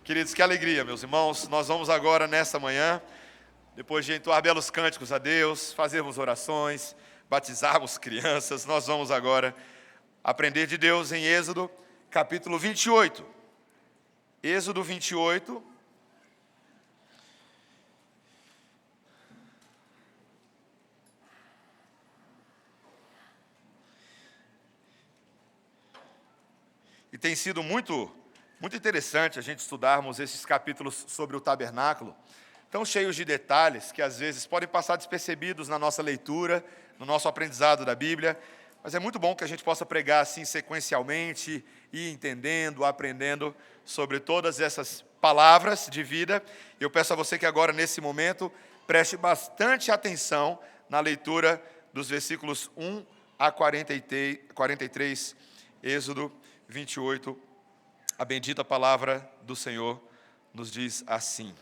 Queridos, que alegria, meus irmãos. Nós vamos agora, nessa manhã, depois de entoar belos cânticos a Deus, fazermos orações, batizarmos crianças, nós vamos agora aprender de Deus em Êxodo, capítulo 28. Êxodo 28. E tem sido muito interessante a gente estudarmos esses capítulos sobre o tabernáculo, tão cheios de detalhes que às vezes podem passar despercebidos na nossa leitura, no nosso aprendizado da Bíblia, mas é muito bom que a gente possa pregar assim sequencialmente, e entendendo, aprendendo sobre todas essas palavras de vida. Eu peço a você que agora, nesse momento, preste bastante atenção na leitura dos versículos 1 a 43, Êxodo 28, a bendita palavra do Senhor nos diz assim: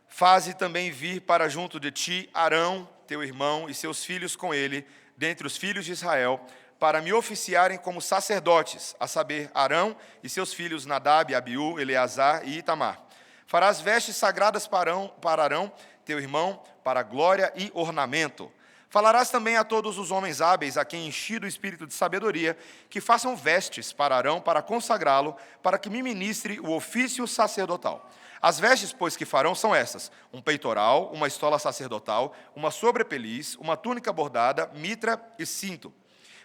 Faze também vir para junto de ti Arão, teu irmão, e seus filhos com ele, dentre os filhos de Israel, para me oficiarem como sacerdotes, a saber, Arão e seus filhos Nadab, Abiú, Eleazar e Itamar. Farás vestes sagradas para Arão, teu irmão, para glória e ornamento. Falarás também a todos os homens hábeis, a quem enchi do espírito de sabedoria, que façam vestes para Arão, para consagrá-lo, para que me ministre o ofício sacerdotal. As vestes, pois, que farão são essas: um peitoral, uma estola sacerdotal, uma sobrepeliz, uma túnica bordada, mitra e cinto.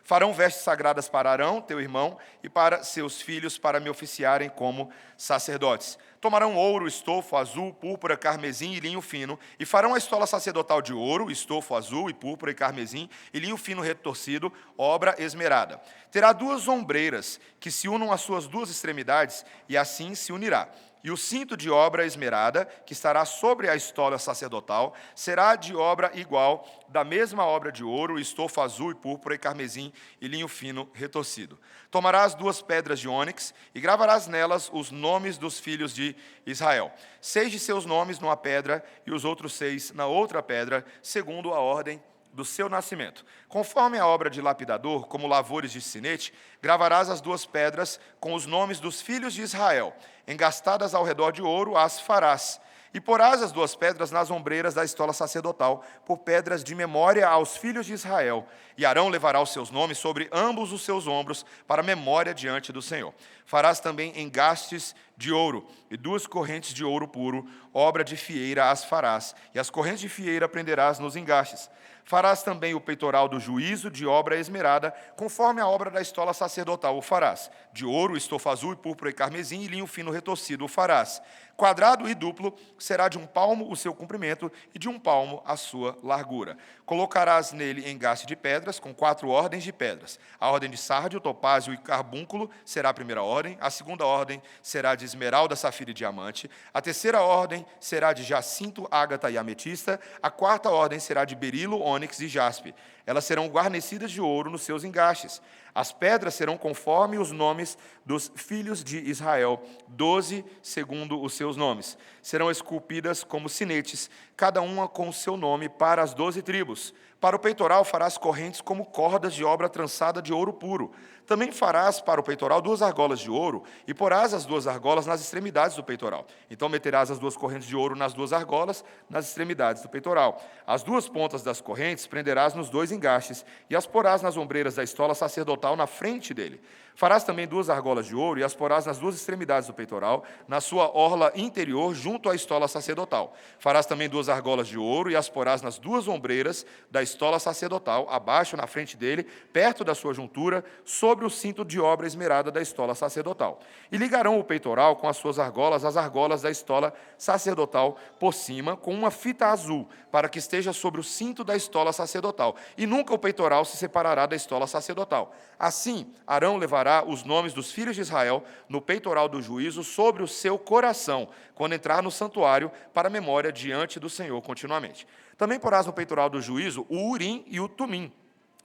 Farão vestes sagradas para Arão, teu irmão, e para seus filhos, para me oficiarem como sacerdotes. Tomarão ouro, estofo, azul, púrpura, carmesim e linho fino, e farão a estola sacerdotal de ouro, estofo, azul e púrpura e carmesim, e linho fino retorcido, obra esmerada. Terá 2 ombreiras, que se unam às suas 2 extremidades, e assim se unirá. E o cinto de obra esmerada, que estará sobre a estola sacerdotal, será de obra igual, da mesma obra de ouro, estofo azul e púrpura e carmesim e linho fino retorcido. Tomarás 2 pedras de ônix e gravarás nelas os nomes dos filhos de Israel. 6 de seus nomes numa pedra e os outros 6 na outra pedra, segundo a ordem do seu nascimento. Conforme a obra de lapidador, como lavores de sinete, gravarás as 2 pedras com os nomes dos filhos de Israel. Engastadas ao redor de ouro as farás. E porás as 2 pedras nas ombreiras da estola sacerdotal, por pedras de memória aos filhos de Israel. E Arão levará os seus nomes sobre ambos os seus ombros, para memória diante do Senhor. Farás também engastes de ouro, e 2 correntes de ouro puro, obra de fieira as farás, e as correntes de fieira prenderás nos engastes. Farás também o peitoral do juízo de obra esmerada, conforme a obra da estola sacerdotal o farás. De ouro, estofo azul e púrpura e carmesim, e linho fino retorcido o farás. Quadrado e duplo, será de 1 palmo o seu comprimento, e de 1 palmo a sua largura. Colocarás nele engaste de pedras, com 4 ordens de pedras. A ordem de sárdio, topázio e carbúnculo será a primeira ordem. A segunda ordem será de esmeralda, safira e diamante. A terceira ordem será de jacinto, ágata e ametista. A quarta ordem será de berilo, ônix e jaspe. Elas serão guarnecidas de ouro nos seus engastes. As pedras serão conforme os nomes dos filhos de Israel, 12 segundo os seus nomes. Serão esculpidas como sinetes, cada uma com o seu nome, para as 12 tribos. Para o peitoral farás correntes como cordas de obra trançada de ouro puro. Também farás para o peitoral 2 argolas de ouro, e porás as 2 argolas nas extremidades do peitoral. Então meterás as 2 correntes de ouro nas 2 argolas, nas extremidades do peitoral. As 2 pontas das correntes prenderás nos 2 engastes, e as porás nas ombreiras da estola sacerdotal na frente dele. Farás também 2 argolas de ouro, e as porás nas 2 extremidades do peitoral, na sua orla interior, junto à estola sacerdotal. Farás também 2 argolas de ouro, e as porás nas 2 ombreiras da estola sacerdotal, abaixo, na frente dele, perto da sua juntura, sobre o cinto de obra esmerada da estola sacerdotal. E ligarão o peitoral com as suas argolas, as argolas da estola sacerdotal por cima, com uma fita azul, para que esteja sobre o cinto da estola sacerdotal. E nunca o peitoral se separará da estola sacerdotal. Assim, Arão levará os nomes dos filhos de Israel no peitoral do juízo sobre o seu coração, quando entrar no santuário, para memória diante do Senhor continuamente. Também porás no peitoral do juízo o Urim e o Tumim,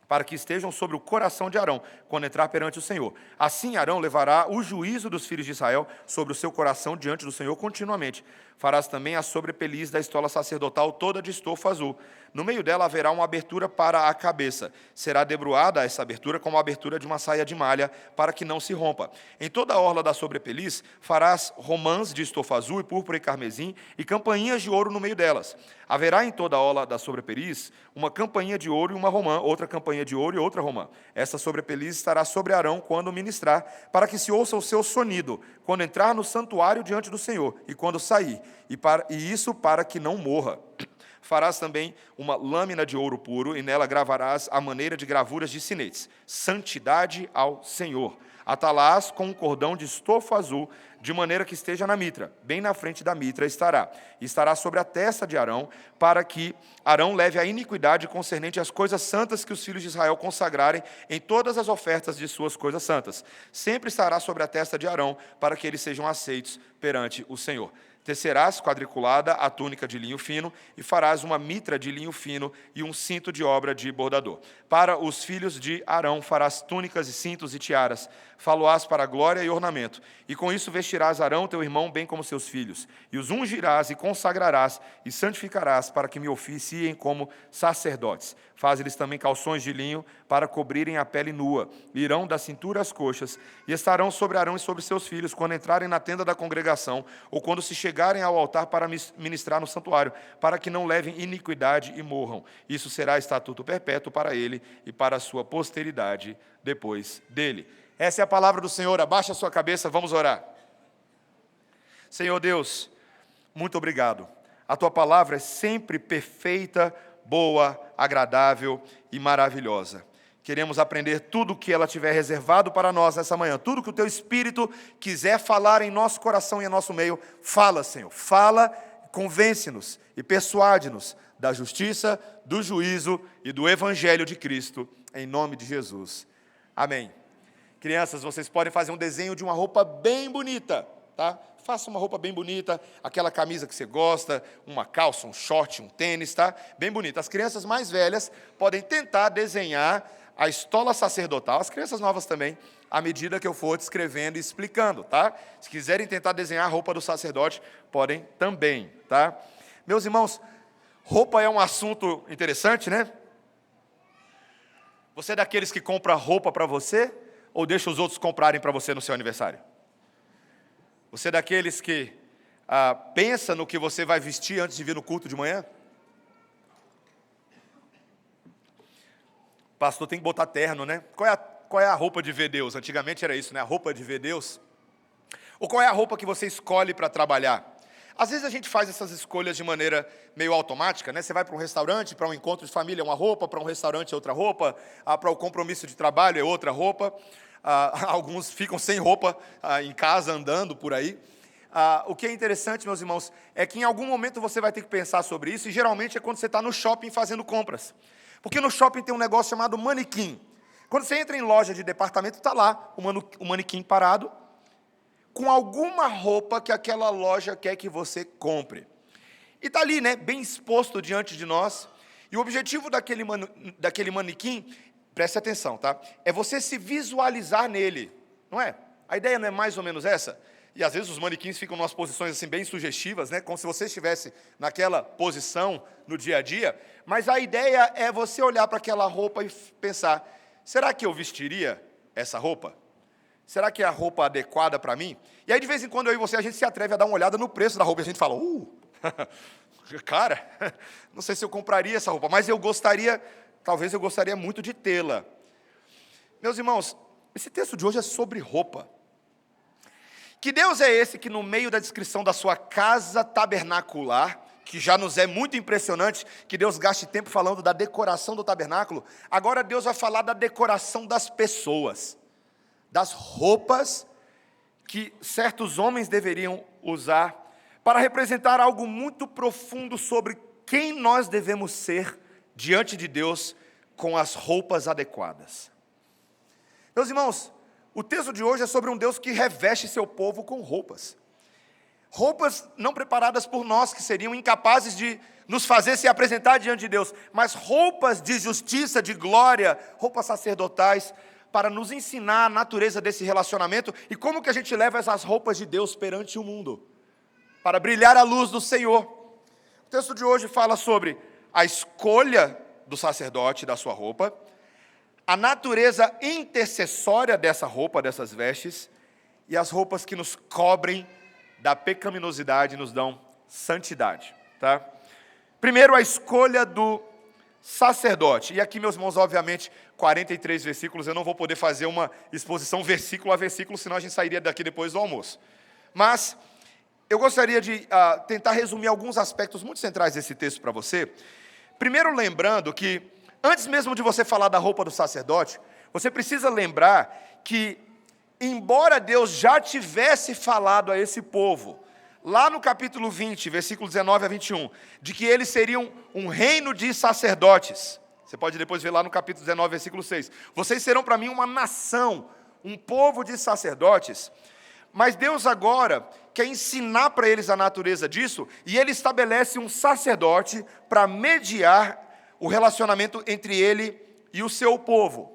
para que estejam sobre o coração de Arão, quando entrar perante o Senhor. Assim Arão levará o juízo dos filhos de Israel sobre o seu coração diante do Senhor continuamente. Farás também a sobrepeliz da estola sacerdotal toda de estofo azul. No meio dela haverá uma abertura para a cabeça. Será debruada essa abertura como a abertura de uma saia de malha, para que não se rompa. Em toda a orla da sobrepeliz farás romãs de estofa azul e púrpura e carmesim, e campainhas de ouro no meio delas. Haverá em toda a orla da sobrepeliz uma campainha de ouro e uma romã, outra campainha de ouro e outra romã. Essa sobrepeliz estará sobre Arão quando ministrar, para que se ouça o seu sonido, quando entrar no santuário diante do Senhor, e quando sair, e isso para que não morra. Farás também uma lâmina de ouro puro, e nela gravarás a maneira de gravuras de sinetes. Santidade ao Senhor. Atalás com um cordão de estofa azul, de maneira que esteja na mitra. Bem na frente da mitra estará. E estará sobre a testa de Arão, para que Arão leve a iniquidade concernente às coisas santas que os filhos de Israel consagrarem em todas as ofertas de suas coisas santas. Sempre estará sobre a testa de Arão, para que eles sejam aceitos perante o Senhor. Tecerás quadriculada a túnica de linho fino, e farás uma mitra de linho fino e um cinto de obra de bordador. Para os filhos de Arão farás túnicas e cintos e tiaras, faloás para glória e ornamento. E com isso vestirás Arão, teu irmão, bem como seus filhos. E os ungirás e consagrarás e santificarás, para que me oficiem como sacerdotes. Faz-lhes também calções de linho, para cobrirem a pele nua. Irão da cintura às coxas, e estarão sobre Arão e sobre seus filhos, quando entrarem na tenda da congregação, ou quando se chegarem ao altar para ministrar no santuário, para que não levem iniquidade e morram. Isso será estatuto perpétuo para ele e para a sua posteridade depois dele. Essa é a palavra do Senhor. Abaixa a sua cabeça, vamos orar. Senhor Deus, muito obrigado. A tua palavra é sempre perfeita, boa, agradável e maravilhosa. Queremos aprender tudo o que ela tiver reservado para nós nessa manhã. Tudo que o teu Espírito quiser falar em nosso coração e em nosso meio, fala, Senhor. Fala, convence-nos e persuade-nos da justiça, do juízo e do Evangelho de Cristo, em nome de Jesus. Amém. Crianças, vocês podem fazer um desenho de uma roupa bem bonita, tá? Faça uma roupa bem bonita, aquela camisa que você gosta, uma calça, um short, um tênis, tá? Bem bonita. As crianças mais velhas podem tentar desenhar a estola sacerdotal, as crianças novas também, à medida que eu for descrevendo e explicando, tá? Se quiserem tentar desenhar a roupa do sacerdote, podem também, tá? Meus irmãos, roupa é um assunto interessante, né? Você é daqueles que compra roupa para você ou deixa os outros comprarem para você no seu aniversário? Você é daqueles que pensa no que você vai vestir antes de vir no culto de manhã? Pastor tem que botar terno, né? Qual é a roupa de ver Deus? Antigamente era isso, né? A roupa de ver Deus. Ou qual é a roupa que você escolhe para trabalhar? Às vezes a gente faz essas escolhas de maneira meio automática, né? Você vai para um restaurante, para um encontro de família é uma roupa, para um restaurante é outra roupa, para o compromisso de trabalho é outra roupa. Alguns ficam sem roupa em casa, andando por aí. O que é interessante, meus irmãos, é que em algum momento você vai ter que pensar sobre isso, e geralmente é quando você está no shopping fazendo compras. Porque no shopping tem um negócio chamado manequim. Quando você entra em loja de departamento, está lá o manequim parado, com alguma roupa que aquela loja quer que você compre. E está ali, né, bem exposto diante de nós. E o objetivo daquele manequim, preste atenção, tá? É você se visualizar nele, não é? A ideia não é mais ou menos essa? E às vezes os manequins ficam em umas posições assim bem sugestivas, né? Como se você estivesse naquela posição no dia a dia. Mas a ideia é você olhar para aquela roupa e pensar, será que eu vestiria essa roupa? Será que é a roupa adequada para mim? E aí de vez em quando eu e você, a gente se atreve a dar uma olhada no preço da roupa. E a gente fala, cara, não sei se eu compraria essa roupa, mas talvez eu gostaria muito de tê-la. Meus irmãos, esse texto de hoje é sobre roupa. Que Deus é esse que no meio da descrição da sua casa tabernacular, que já nos é muito impressionante, que Deus gaste tempo falando da decoração do tabernáculo, agora Deus vai falar da decoração das pessoas, das roupas que certos homens deveriam usar, para representar algo muito profundo sobre quem nós devemos ser diante de Deus com as roupas adequadas. Meus irmãos, o texto de hoje é sobre um Deus que reveste seu povo com roupas. Roupas não preparadas por nós, que seriam incapazes de nos fazer se apresentar diante de Deus, mas roupas de justiça, de glória, roupas sacerdotais, para nos ensinar a natureza desse relacionamento e como que a gente leva essas roupas de Deus perante o mundo, para brilhar a luz do Senhor. O texto de hoje fala sobre a escolha do sacerdote, da sua roupa, a natureza intercessória dessa roupa, dessas vestes, e as roupas que nos cobrem da pecaminosidade e nos dão santidade. Tá? Primeiro, a escolha do sacerdote. E aqui, meus irmãos, obviamente, 43 versículos, eu não vou poder fazer uma exposição versículo a versículo, senão a gente sairia daqui depois do almoço. Mas eu gostaria de tentar resumir alguns aspectos muito centrais desse texto para você. Primeiro, lembrando que, antes mesmo de você falar da roupa do sacerdote, você precisa lembrar que, embora Deus já tivesse falado a esse povo, lá no capítulo 20, versículo 19 a 21, de que eles seriam um reino de sacerdotes. Você pode depois ver lá no capítulo 19, versículo 6. Vocês serão para mim uma nação, um povo de sacerdotes. Mas Deus agora quer ensinar para eles a natureza disso, e Ele estabelece um sacerdote para mediar o relacionamento entre Ele e o seu povo.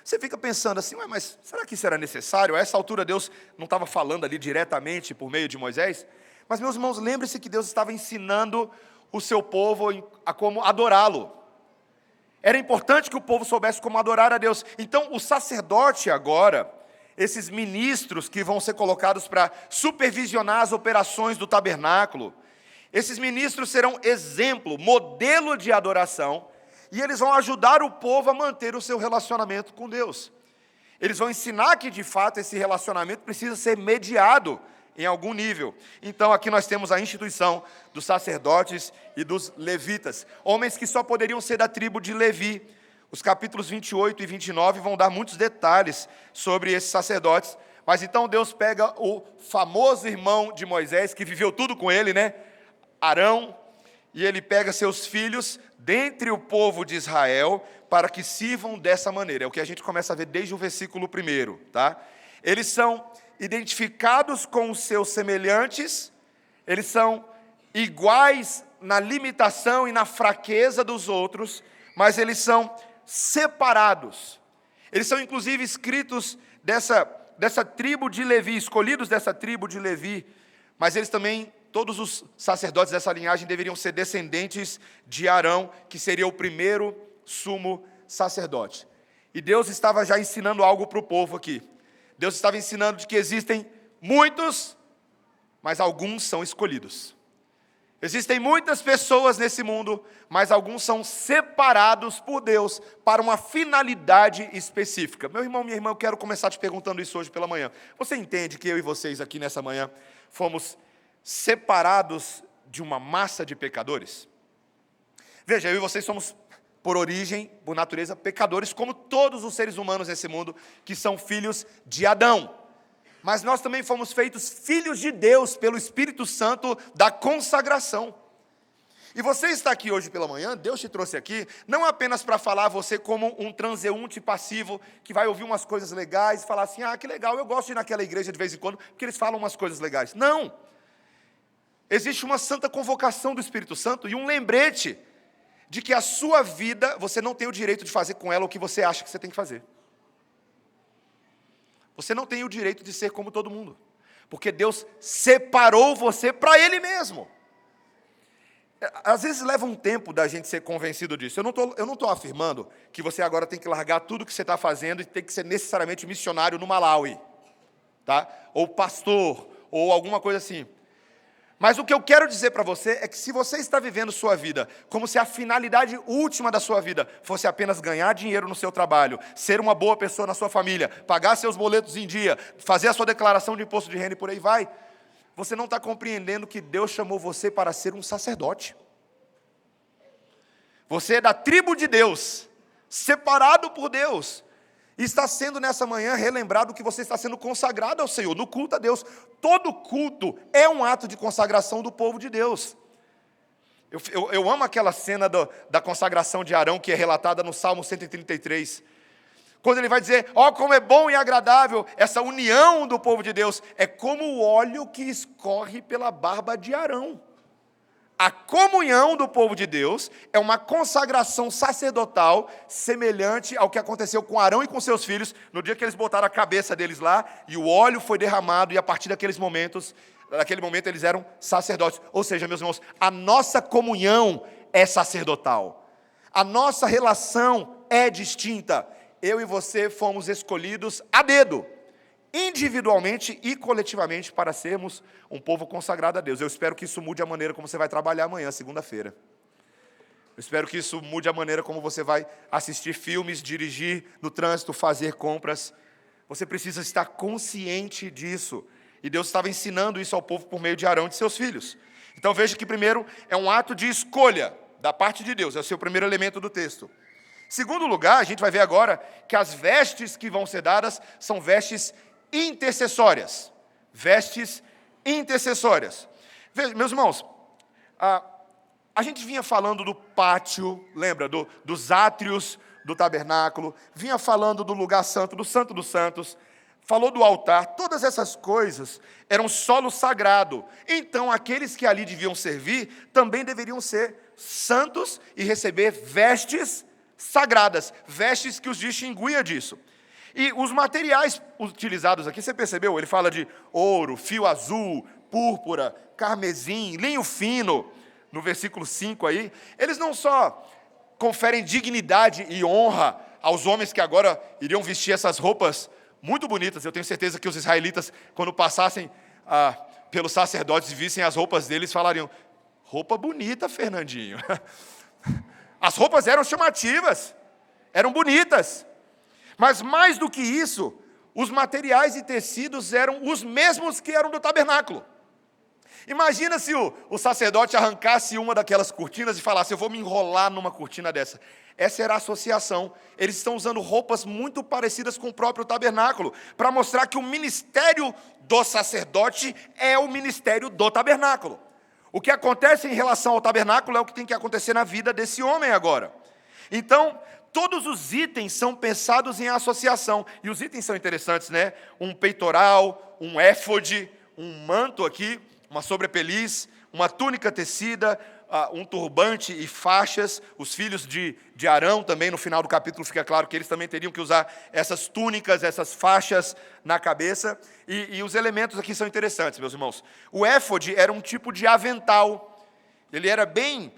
Você fica pensando assim, mas será que isso era necessário? A essa altura Deus não estava falando ali diretamente por meio de Moisés? Mas, meus irmãos, lembre-se que Deus estava ensinando o seu povo a como adorá-lo. Era importante que o povo soubesse como adorar a Deus. Então, o sacerdote agora, esses ministros que vão ser colocados para supervisionar as operações do tabernáculo, esses ministros serão exemplo, modelo de adoração, e eles vão ajudar o povo a manter o seu relacionamento com Deus. Eles vão ensinar que, de fato, esse relacionamento precisa ser mediado em algum nível. Então, aqui nós temos a instituição dos sacerdotes e dos levitas, homens que só poderiam ser da tribo de Levi. Os capítulos 28 e 29 vão dar muitos detalhes sobre esses sacerdotes. Mas então Deus pega o famoso irmão de Moisés, que viveu tudo com ele, Arão, e ele pega seus filhos dentre o povo de Israel para que sirvam dessa maneira. É o que a gente começa a ver desde o versículo 1, tá? Eles são identificados com os seus semelhantes, eles são iguais na limitação e na fraqueza dos outros, mas eles são separados. Eles são inclusive escritos dessa tribo de Levi, escolhidos dessa tribo de Levi, mas eles também, todos os sacerdotes dessa linhagem deveriam ser descendentes de Arão, que seria o primeiro sumo sacerdote. E Deus estava já ensinando algo para o povo aqui. Deus estava ensinando de que existem muitos, mas alguns são escolhidos. Existem muitas pessoas nesse mundo, mas alguns são separados por Deus para uma finalidade específica. Meu irmão, minha irmã, eu quero começar te perguntando isso hoje pela manhã. Você entende que eu e vocês aqui nessa manhã fomos separados de uma massa de pecadores? Veja, eu e vocês somos, por origem, por natureza, pecadores, como todos os seres humanos nesse mundo, que são filhos de Adão. Mas nós também fomos feitos filhos de Deus, pelo Espírito Santo da consagração. E você está aqui hoje pela manhã, Deus te trouxe aqui, não apenas para falar a você como um transeunte passivo, que vai ouvir umas coisas legais e falar assim, que legal, eu gosto de ir naquela igreja de vez em quando, porque eles falam umas coisas legais. Não! Existe uma santa convocação do Espírito Santo e um lembrete de que a sua vida, você não tem o direito de fazer com ela o que você acha que você tem que fazer. Você não tem o direito de ser como todo mundo, porque Deus separou você para Ele mesmo. Às vezes leva um tempo da gente ser convencido disso. Eu não estou afirmando que você agora tem que largar tudo que você está fazendo e tem que ser necessariamente missionário no Malawi, tá? Ou pastor, ou alguma coisa assim. Mas o que eu quero dizer para você é que se você está vivendo sua vida como se a finalidade última da sua vida fosse apenas ganhar dinheiro no seu trabalho, ser uma boa pessoa na sua família, pagar seus boletos em dia, fazer a sua declaração de imposto de renda e por aí vai, você não está compreendendo que Deus chamou você para ser um sacerdote. Você é da tribo de Deus, separado por Deus. E está sendo nessa manhã relembrado que você está sendo consagrado ao Senhor, no culto a Deus. Todo culto é um ato de consagração do povo de Deus. Eu amo aquela cena da consagração de Arão, que é relatada no Salmo 133. Quando ele vai dizer, como é bom e agradável essa união do povo de Deus. É como o óleo que escorre pela barba de Arão. A comunhão do povo de Deus é uma consagração sacerdotal semelhante ao que aconteceu com Arão e com seus filhos, no dia que eles botaram a cabeça deles lá, e o óleo foi derramado, e a partir daquele momento eles eram sacerdotes. Ou seja, meus irmãos, a nossa comunhão é sacerdotal. A nossa relação é distinta. Eu e você fomos escolhidos a dedo, individualmente e coletivamente, para sermos um povo consagrado a Deus. Eu espero que isso mude a maneira como você vai trabalhar amanhã, segunda-feira. Eu espero que isso mude a maneira como você vai assistir filmes, dirigir no trânsito, fazer compras. Você precisa estar consciente disso. E Deus estava ensinando isso ao povo por meio de Arão e de seus filhos. Então veja que primeiro é um ato de escolha da parte de Deus, é o seu primeiro elemento do texto. Segundo lugar, a gente vai ver agora que as vestes que vão ser dadas são vestes intercessórias. Vestes intercessórias. Veja, meus irmãos, a gente vinha falando do pátio, lembra, dos átrios do tabernáculo, vinha falando do lugar santo, do Santo dos Santos, falou do altar, todas essas coisas eram solo sagrado. Então, aqueles que ali deviam servir, também deveriam ser santos e receber vestes sagradas, vestes que os distinguia disso. E os materiais utilizados aqui, você percebeu? Ele fala de ouro, fio azul, púrpura, carmesim, linho fino, no versículo 5 aí. Eles não só conferem dignidade e honra aos homens que agora iriam vestir essas roupas muito bonitas. Eu tenho certeza que os israelitas, quando passassem pelos sacerdotes e vissem as roupas deles, falariam: roupa bonita, Fernandinho. As roupas eram chamativas, eram bonitas. Mas mais do que isso, os materiais e tecidos eram os mesmos que eram do tabernáculo. Imagina se o sacerdote arrancasse uma daquelas cortinas e falasse: eu vou me enrolar numa cortina dessa. Essa era a associação. Eles estão usando roupas muito parecidas com o próprio tabernáculo, para mostrar que o ministério do sacerdote é o ministério do tabernáculo. O que acontece em relação ao tabernáculo é o que tem que acontecer na vida desse homem agora. Então, todos os itens são pensados em associação. E os itens são interessantes, né? Um peitoral, um éfode, um manto aqui, uma sobrepeliz, uma túnica tecida, um turbante e faixas. Os filhos de Arão também, no final do capítulo fica claro que eles também teriam que usar essas túnicas, essas faixas na cabeça. E os elementos aqui são interessantes, meus irmãos. O éfode era um tipo de avental. Ele era bem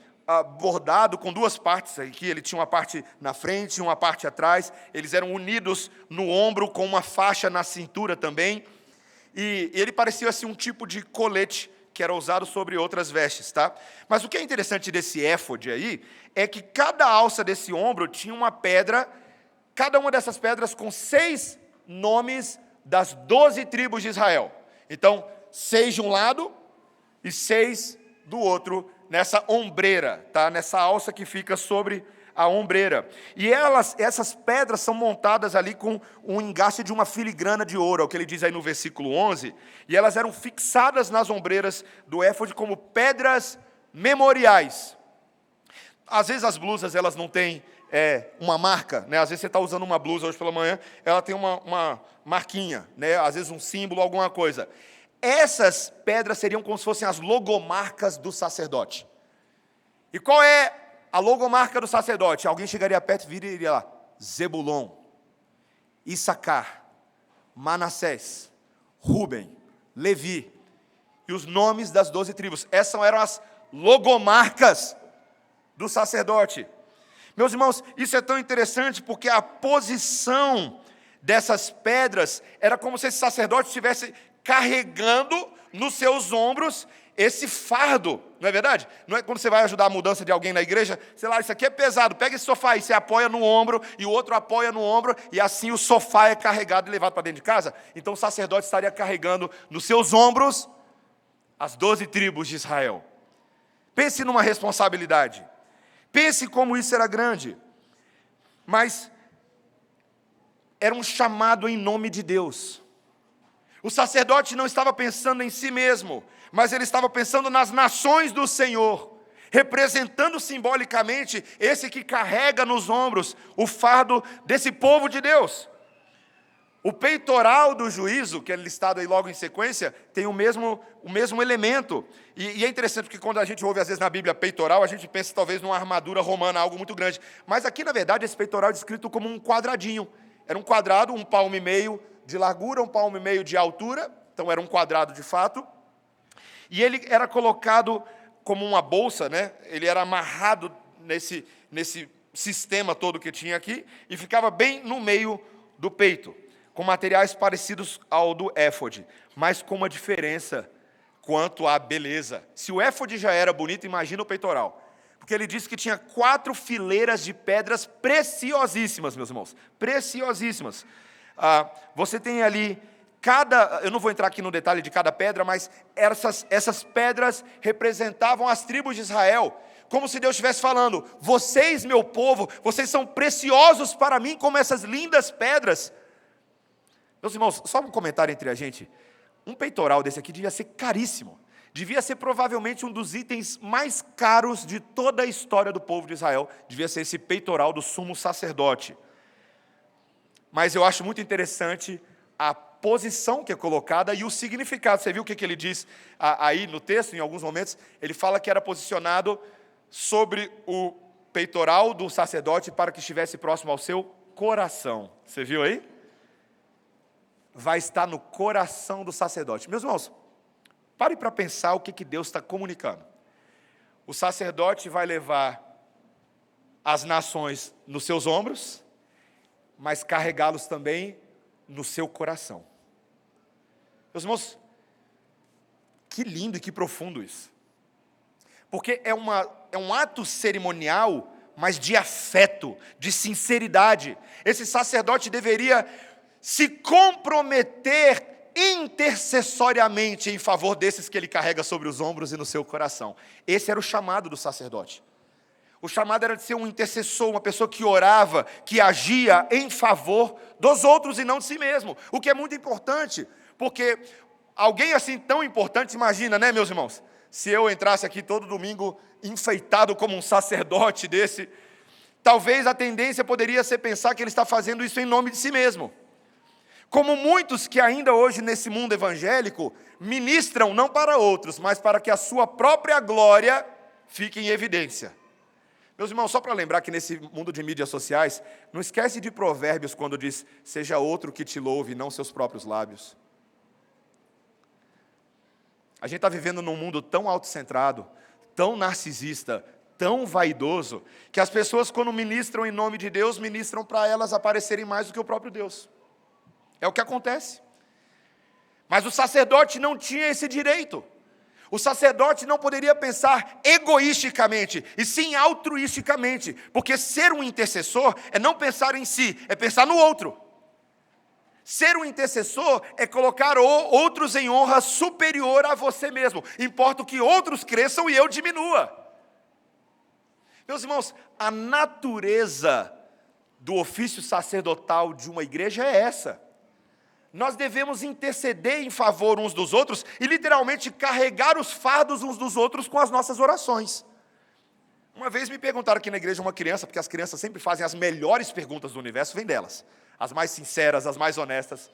bordado com duas partes aqui. Ele tinha uma parte na frente e uma parte atrás. Eles eram unidos no ombro com uma faixa na cintura também. E ele parecia assim um tipo de colete que era usado sobre outras vestes, tá? Mas o que é interessante desse éfode aí é que cada alça desse ombro tinha uma pedra, cada uma dessas pedras com 6 nomes das 12 tribos de Israel. Então, 6 de um lado e 6 do outro, nessa ombreira, tá? Nessa alça que fica sobre a ombreira. E essas pedras são montadas ali com um engaste de uma filigrana de ouro, é o que ele diz aí no versículo 11, e elas eram fixadas nas ombreiras do éfode como pedras memoriais. Às vezes as blusas elas não têm uma marca, né? Às vezes você está usando uma blusa hoje pela manhã, ela tem uma marquinha, né? Às vezes um símbolo, alguma coisa. Essas pedras seriam como se fossem as logomarcas do sacerdote. E qual é a logomarca do sacerdote? Alguém chegaria perto e diria lá: Zebulon, Issacar, Manassés, Ruben, Levi. E os nomes das 12 tribos. Essas eram as logomarcas do sacerdote. Meus irmãos, isso é tão interessante porque a posição dessas pedras era como se esse sacerdote estivesse carregando nos seus ombros esse fardo, não é verdade? Não é quando você vai ajudar a mudança de alguém na igreja, sei lá, isso aqui é pesado, pega esse sofá aí, você apoia no ombro, e o outro apoia no ombro, e assim o sofá é carregado e levado para dentro de casa. Então o sacerdote estaria carregando nos seus ombros as 12 tribos de Israel. Pense numa responsabilidade. Pense como isso era grande. Mas era um chamado em nome de Deus. O sacerdote não estava pensando em si mesmo, mas ele estava pensando nas nações do Senhor, representando simbolicamente esse que carrega nos ombros o fardo desse povo de Deus. O peitoral do juízo, que é listado aí logo em sequência, tem o mesmo elemento. E é interessante porque quando a gente ouve às vezes na Bíblia peitoral, a gente pensa talvez numa armadura romana, algo muito grande. Mas aqui, na verdade, esse peitoral é descrito como um quadradinho. Era um quadrado, 1,5 palmo de largura, 1,5 palmo de altura. Então era um quadrado de fato. E ele era colocado como uma bolsa, né? Ele era amarrado nesse sistema todo que tinha aqui, e ficava bem no meio do peito, com materiais parecidos ao do éfode, mas com uma diferença quanto à beleza. Se o éfode já era bonito, imagina o peitoral. Porque ele disse que tinha 4 fileiras de pedras preciosíssimas, meus irmãos, preciosíssimas. Você tem ali eu não vou entrar aqui no detalhe de cada pedra, mas essas pedras representavam as tribos de Israel, como se Deus estivesse falando: vocês, meu povo, vocês são preciosos para mim como essas lindas pedras. Meus irmãos, só um comentário entre a gente: um peitoral desse aqui devia ser caríssimo, devia ser provavelmente um dos itens mais caros de toda a história do povo de Israel, devia ser esse peitoral do sumo sacerdote. Mas eu acho muito interessante a posição que é colocada e o significado. Você viu o que ele diz aí no texto, em alguns momentos? Ele fala que era posicionado sobre o peitoral do sacerdote para que estivesse próximo ao seu coração. Você viu aí? Vai estar no coração do sacerdote. Meus irmãos, pare para pensar o que Deus está comunicando. O sacerdote vai levar as nações nos seus ombros, mas carregá-los também no seu coração. Meus irmãos, que lindo e que profundo isso. Porque é um ato cerimonial, mas de afeto, de sinceridade. Esse sacerdote deveria se comprometer intercessoriamente em favor desses que ele carrega sobre os ombros e no seu coração. Esse era o chamado do sacerdote. O chamado era de ser um intercessor, uma pessoa que orava, que agia em favor dos outros e não de si mesmo. O que é muito importante, porque alguém assim tão importante, imagina, né, meus irmãos? Se eu entrasse aqui todo domingo enfeitado como um sacerdote desse, talvez a tendência poderia ser pensar que ele está fazendo isso em nome de si mesmo. Como muitos que ainda hoje nesse mundo evangélico ministram não para outros, mas para que a sua própria glória fique em evidência. Meus irmãos, só para lembrar que nesse mundo de mídias sociais, não esquece de Provérbios quando diz: seja outro que te louve, não seus próprios lábios. A gente está vivendo num mundo tão autocentrado, tão narcisista, tão vaidoso, que as pessoas, quando ministram em nome de Deus, ministram para elas aparecerem mais do que o próprio Deus. É o que acontece. Mas o sacerdote não tinha esse direito. O sacerdote não poderia pensar egoisticamente, e sim altruisticamente, porque ser um intercessor é não pensar em si, é pensar no outro. Ser um intercessor é colocar outros em honra superior a você mesmo. Importa que outros cresçam e eu diminua. Meus irmãos, a natureza do ofício sacerdotal de uma igreja é essa. Nós devemos interceder em favor uns dos outros e literalmente carregar os fardos uns dos outros com as nossas orações. Uma vez me perguntaram aqui na igreja uma criança, porque as crianças sempre fazem as melhores perguntas do universo, vem delas. As mais sinceras, as mais honestas.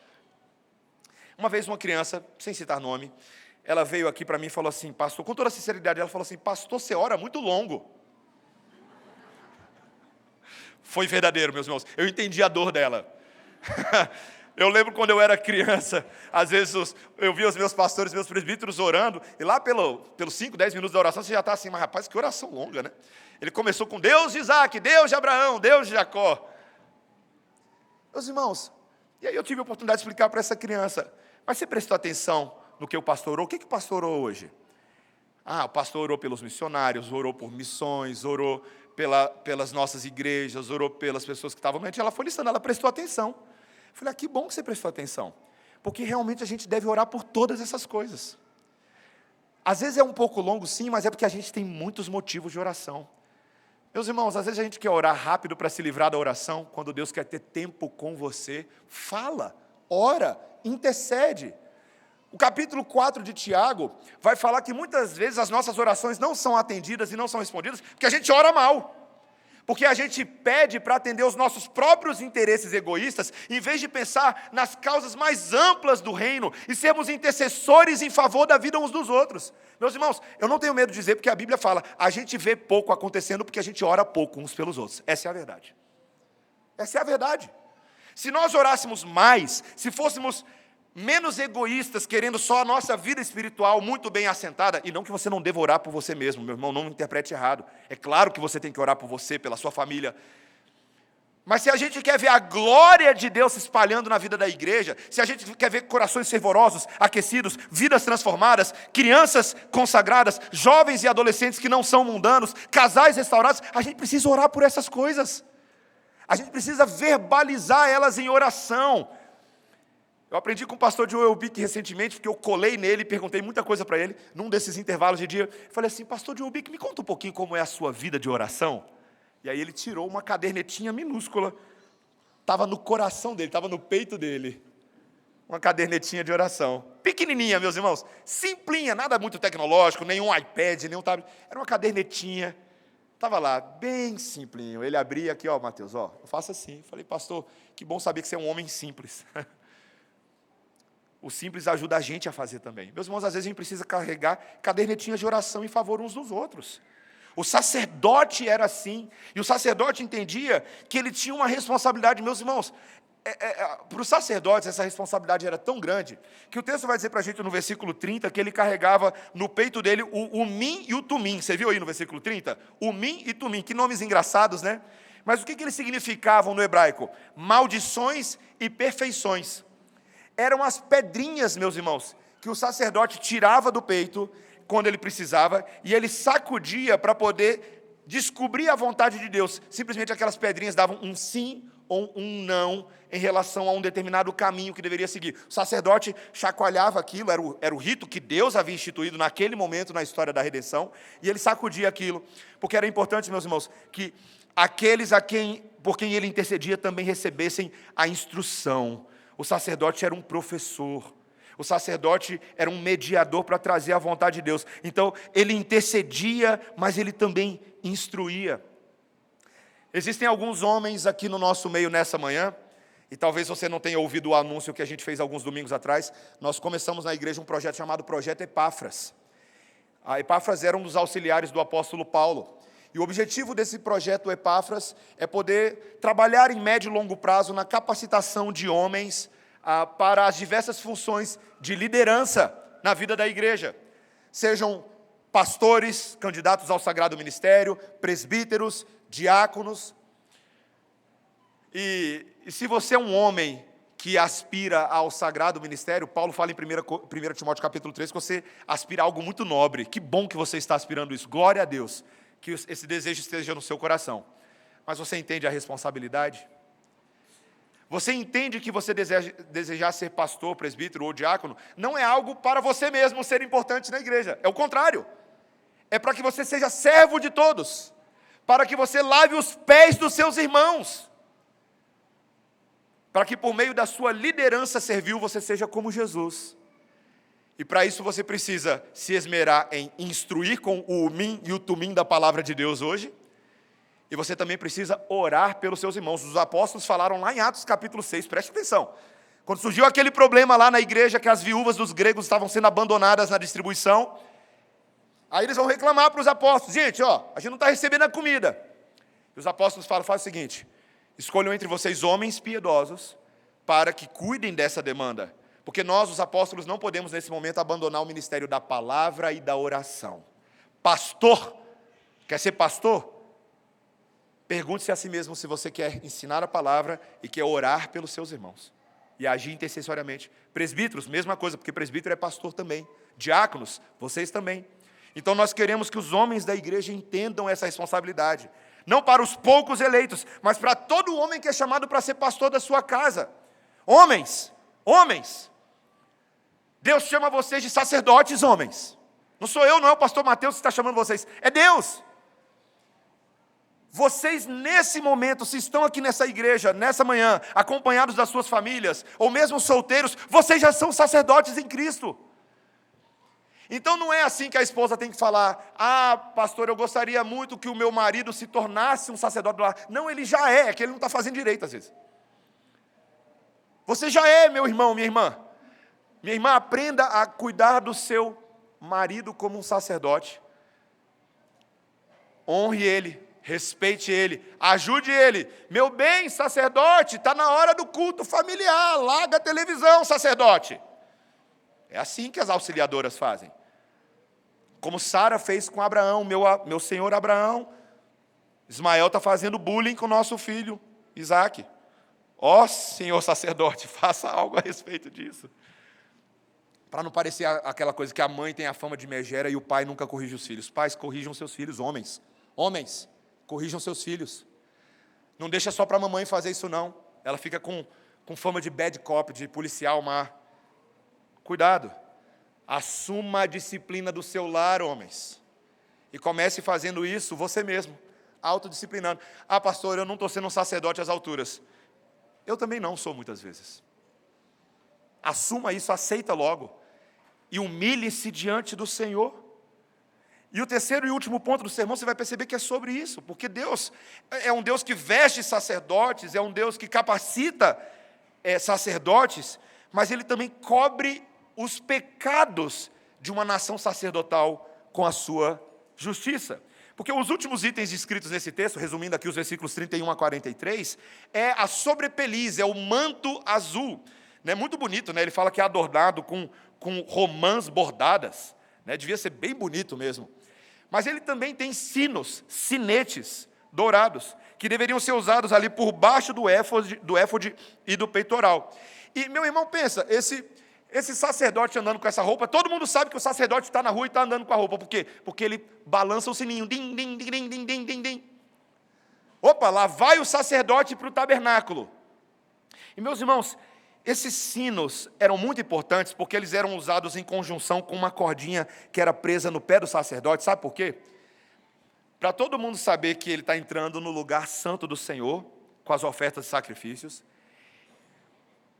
Uma vez uma criança, sem citar nome, ela veio aqui para mim e falou assim: pastor, com toda a sinceridade, ela falou assim: pastor, você ora muito longo. Foi verdadeiro, meus irmãos, eu entendi a dor dela. Eu lembro quando eu era criança, às vezes eu via os meus pastores, meus presbíteros orando, e lá pelos 5, 10 minutos da oração, você já está assim: mas rapaz, que oração longa, né? Ele começou com Deus de Isaac, Deus de Abraão, Deus de Jacó. Meus irmãos, e aí eu tive a oportunidade de explicar para essa criança: mas você prestou atenção no que o pastor orou? O que o pastor orou hoje? O pastor orou pelos missionários, orou por missões, orou pelas nossas igrejas, orou pelas pessoas que estavam doentes. Ela foi listando, ela prestou atenção. Eu falei: que bom que você prestou atenção, porque realmente a gente deve orar por todas essas coisas. Às vezes é um pouco longo, sim, mas é porque a gente tem muitos motivos de oração. Meus irmãos, às vezes a gente quer orar rápido para se livrar da oração, quando Deus quer ter tempo com você. Fala, ora, intercede. O capítulo 4 de Tiago vai falar que muitas vezes as nossas orações não são atendidas e não são respondidas porque a gente ora mal. Porque a gente pede para atender os nossos próprios interesses egoístas, em vez de pensar nas causas mais amplas do reino e sermos intercessores em favor da vida uns dos outros. Meus irmãos, eu não tenho medo de dizer, porque a Bíblia fala: a gente vê pouco acontecendo porque a gente ora pouco uns pelos outros. Essa é a verdade. Essa é a verdade. Se nós orássemos mais, se fôssemos menos egoístas, querendo só a nossa vida espiritual muito bem assentada, e não que você não deva orar por você mesmo, meu irmão, não me interprete errado. É claro que você tem que orar por você, pela sua família. Mas se a gente quer ver a glória de Deus se espalhando na vida da igreja, se a gente quer ver corações fervorosos, aquecidos, vidas transformadas, crianças consagradas, jovens e adolescentes que não são mundanos, casais restaurados, a gente precisa orar por essas coisas. A gente precisa verbalizar elas em oração. Eu aprendi com o pastor Joel Bick recentemente, porque eu colei nele e perguntei muita coisa para ele, num desses intervalos de dia. Falei assim, pastor Joel Bick, me conta um pouquinho como é a sua vida de oração. E aí ele tirou uma cadernetinha minúscula, estava no coração dele, estava no peito dele, uma cadernetinha de oração, pequenininha, meus irmãos, simplinha, nada muito tecnológico, nenhum iPad, nenhum tablet, era uma cadernetinha, estava lá, bem simplinho. Ele abria aqui, ó, Mateus, ó, eu faço assim. Falei, pastor, que bom saber que você é um homem simples. O simples ajuda a gente a fazer também. Meus irmãos, às vezes a gente precisa carregar cadernetinhas de oração em favor uns dos outros. O sacerdote era assim, e o sacerdote entendia que ele tinha uma responsabilidade. Meus irmãos, para os sacerdotes essa responsabilidade era tão grande, que o texto vai dizer para a gente no versículo 30, que ele carregava no peito dele o Umim e o Tumim. Você viu aí no versículo 30? Umim e Tumim, que nomes engraçados, né? Mas o que eles significavam no hebraico? Maldições e perfeições. Eram as pedrinhas, meus irmãos, que o sacerdote tirava do peito quando ele precisava, e ele sacudia para poder descobrir a vontade de Deus. Simplesmente aquelas pedrinhas davam um sim ou um não em relação a um determinado caminho que deveria seguir. O sacerdote chacoalhava aquilo, era o rito que Deus havia instituído naquele momento na história da redenção, e ele sacudia aquilo, porque era importante, meus irmãos, que aqueles por quem ele intercedia também recebessem a instrução. O sacerdote era um professor. O sacerdote era um mediador para trazer a vontade de Deus. Então, ele intercedia, mas ele também instruía. Existem alguns homens aqui no nosso meio nessa manhã, e talvez você não tenha ouvido o anúncio que a gente fez alguns domingos atrás. Nós começamos na igreja um projeto chamado Projeto Epáfras. A Epáfras era um dos auxiliares do apóstolo Paulo. E o objetivo desse projeto Epáfras é poder trabalhar em médio e longo prazo na capacitação de homens para as diversas funções de liderança na vida da igreja. Sejam pastores, candidatos ao sagrado ministério, presbíteros, diáconos. E se você é um homem que aspira ao sagrado ministério, Paulo fala em 1 Timóteo capítulo 3, que você aspira a algo muito nobre. Que bom que você está aspirando isso. Glória a Deus, que esse desejo esteja no seu coração. Mas você entende a responsabilidade? Você entende que você desejar ser pastor, presbítero ou diácono não é algo para você mesmo ser importante na igreja. É o contrário. É para que você seja servo de todos. Para que você lave os pés dos seus irmãos. Para que por meio da sua liderança servil você seja como Jesus. E para isso você precisa se esmerar em instruir com o Umim e o Tumim da palavra de Deus hoje. E você também precisa orar pelos seus irmãos. Os apóstolos falaram lá em Atos capítulo 6, preste atenção. Quando surgiu aquele problema lá na igreja, que as viúvas dos gregos estavam sendo abandonadas na distribuição, aí eles vão reclamar para os apóstolos: gente, ó, a gente não está recebendo a comida. E os apóstolos falam: faz o seguinte, escolham entre vocês homens piedosos, para que cuidem dessa demanda. Porque nós, os apóstolos, não podemos nesse momento abandonar o ministério da palavra e da oração. Pastor, quer ser pastor? Pergunte-se a si mesmo se você quer ensinar a palavra e quer orar pelos seus irmãos. E agir intercessoriamente. Presbíteros, mesma coisa, porque presbítero é pastor também. Diáconos, vocês também. Então nós queremos que os homens da igreja entendam essa responsabilidade. Não para os poucos eleitos, mas para todo homem que é chamado para ser pastor da sua casa. Homens, Deus chama vocês de sacerdotes, homens. Não sou eu, não é o pastor Mateus que está chamando vocês, é Deus. Vocês, nesse momento, se estão aqui nessa igreja, nessa manhã, acompanhados das suas famílias, ou mesmo solteiros, vocês já são sacerdotes em Cristo. Então não é assim que a esposa tem que falar: ah, pastor, eu gostaria muito que o meu marido se tornasse um sacerdote do lar. Não, ele já é que ele não está fazendo direito às vezes. Você já é, meu irmão, minha irmã. Minha irmã, aprenda a cuidar do seu marido como um sacerdote. Honre ele. Respeite ele, ajude ele. Meu bem, sacerdote, está na hora do culto familiar, larga a televisão, sacerdote. É assim que as auxiliadoras fazem. Como Sara fez com Abraão, meu senhor Abraão. Ismael está fazendo bullying com o nosso filho, Isaque. Ó, senhor sacerdote, faça algo a respeito disso. Para não parecer aquela coisa que a mãe tem a fama de megera e o pai nunca corrige os filhos. Pais, corrijam seus filhos, homens. Homens, corrijam seus filhos. Não deixa só para a mamãe fazer isso, não. Ela fica com fama de bad cop, de policial má. Cuidado. Assuma a disciplina do seu lar, homens. E comece fazendo isso você mesmo, autodisciplinando. Ah, pastor, eu não estou sendo um sacerdote às alturas. Eu também não sou, muitas vezes. Assuma isso, aceita logo. E humilhe-se diante do Senhor. E o terceiro e último ponto do sermão, você vai perceber que é sobre isso. Porque Deus é um Deus que veste sacerdotes, é um Deus que capacita sacerdotes, mas Ele também cobre os pecados de uma nação sacerdotal com a sua justiça. Porque os últimos itens descritos nesse texto, resumindo aqui os versículos 31 a 43, é a sobrepeliz, é o manto azul. É muito bonito, né? Ele fala que é adornado com romãs bordadas. Né? Devia ser bem bonito mesmo. Mas ele também tem sinetes dourados, que deveriam ser usados ali por baixo do éfode e do peitoral. E, meu irmão, pensa, esse sacerdote andando com essa roupa, todo mundo sabe que o sacerdote está na rua e está andando com a roupa. Por quê? Porque ele balança o sininho. Din, din, din, din, din, din, din. Opa, lá vai o sacerdote para o tabernáculo. E, meus irmãos, esses sinos eram muito importantes porque eles eram usados em conjunção com uma cordinha que era presa no pé do sacerdote. Sabe por quê? Para todo mundo saber que ele está entrando no lugar santo do Senhor, com as ofertas e sacrifícios,